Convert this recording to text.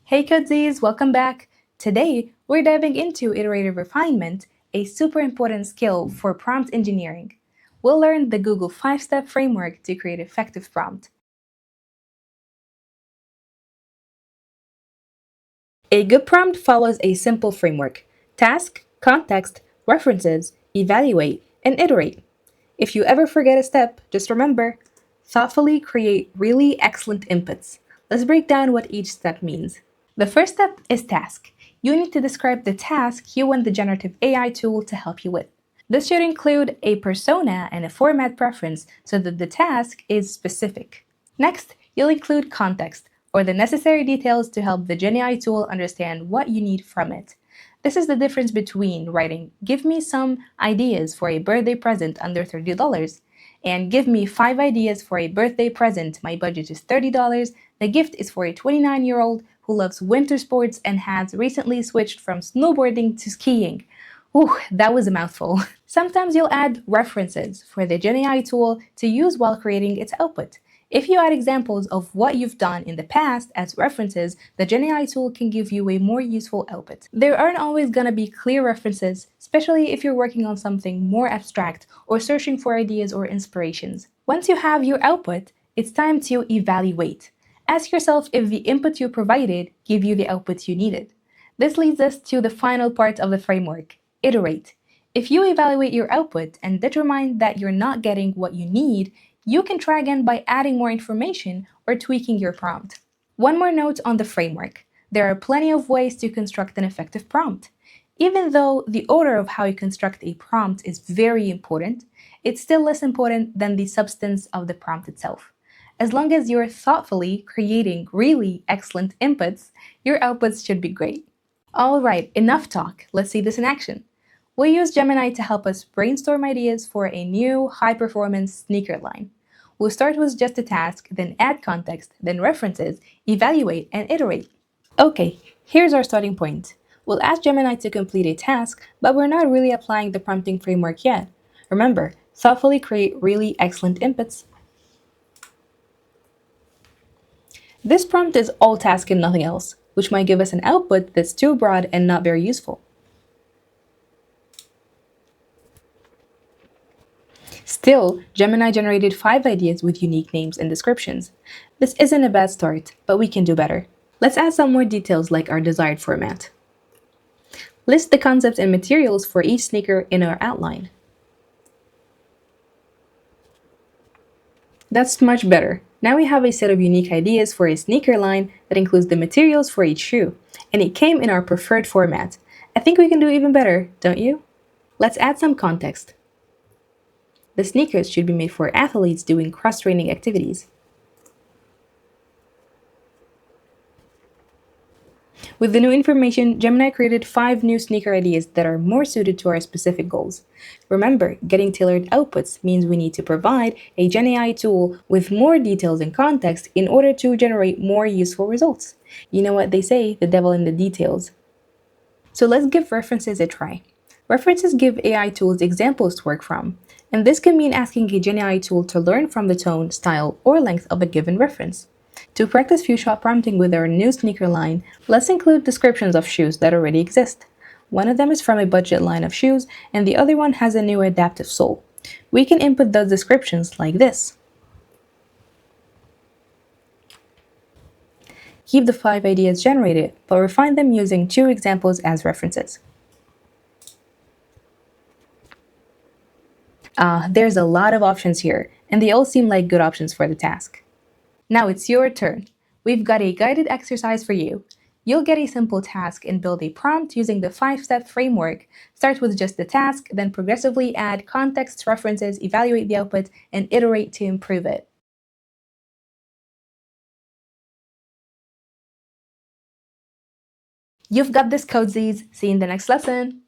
Hey Codzzys, welcome back. Today, we're diving into iterative refinement, a super important skill for prompt engineering. We'll learn the Google 5-step framework to create effective prompt. A good prompt follows a simple framework: task, context, references, evaluate, and iterate. If you ever forget a step, just remember, thoughtfully create really excellent inputs. Let's break down what each step means. The first step is task. You need to describe the task you want the generative AI tool to help you with. This should include a persona and a format preference so that the task is specific. Next, you'll include context, or the necessary details to help the Gemini tool understand what you need from it. This is the difference between writing, "Give me some ideas for a birthday present under $30, and "Give me 5 ideas for a birthday present. My budget is $30. The gift is for a 29-year-old who loves winter sports and has recently switched from snowboarding to skiing." Whew, that was a mouthful. Sometimes you'll add references for the Gemini tool to use while creating its output. If you add examples of what you've done in the past as references, the Gemini tool can give you a more useful output. There aren't always going to be clear references, especially if you're working on something more abstract or searching for ideas or inspirations. Once you have your output, it's time to evaluate. Ask yourself if the input you provided gave you the output you needed. This leads us to the final part of the framework: iterate. If you evaluate your output and determine that you're not getting what you need, you can try again by adding more information or tweaking your prompt. One more note on the framework: there are plenty of ways to construct an effective prompt. Even though the order of how you construct a prompt is very important, it's still less important than the substance of the prompt itself. As long as you're thoughtfully creating really excellent inputs, your outputs should be great. All right, enough talk. Let's see this in action. We'll use Gemini to help us brainstorm ideas for a new high-performance sneaker line. We'll start with just a task, then add context, then references, evaluate, and iterate. Okay, here's our starting point. We'll ask Gemini to complete a task, but we're not really applying the prompting framework yet. Remember, thoughtfully create really excellent inputs. This prompt is all task and nothing else, which might give us an output that's too broad and not very useful. Still, Gemini generated 5 ideas with unique names and descriptions. This isn't a bad start, but we can do better. Let's add some more details like our desired format. List the concepts and materials for each sneaker in our outline. That's much better. Now we have a set of unique ideas for a sneaker line that includes the materials for each shoe, and it came in our preferred format. I think we can do even better, don't you? Let's add some context. The sneakers should be made for athletes doing cross-training activities. With the new information, Gemini created 5 new sneaker ideas that are more suited to our specific goals. Remember, getting tailored outputs means we need to provide a Gemini tool with more details and context in order to generate more useful results. You know what they say, the devil in the details. So let's give references a try. References give AI tools examples to work from, and this can mean asking a Gemini tool to learn from the tone, style, or length of a given reference. To practice few-shot prompting with our new sneaker line, let's include descriptions of shoes that already exist. One of them is from a budget line of shoes, and the other one has a new adaptive sole. We can input those descriptions like this. Keep the 5 ideas generated, but refine them using 2 examples as references. There's a lot of options here, and they all seem like good options for the task. Now it's your turn. We've got a guided exercise for you. You'll get a simple task and build a prompt using the 5-step framework. Start with just the task, then progressively add context, references, evaluate the output, and iterate to improve it. You've got this, Codzzys. See you in the next lesson.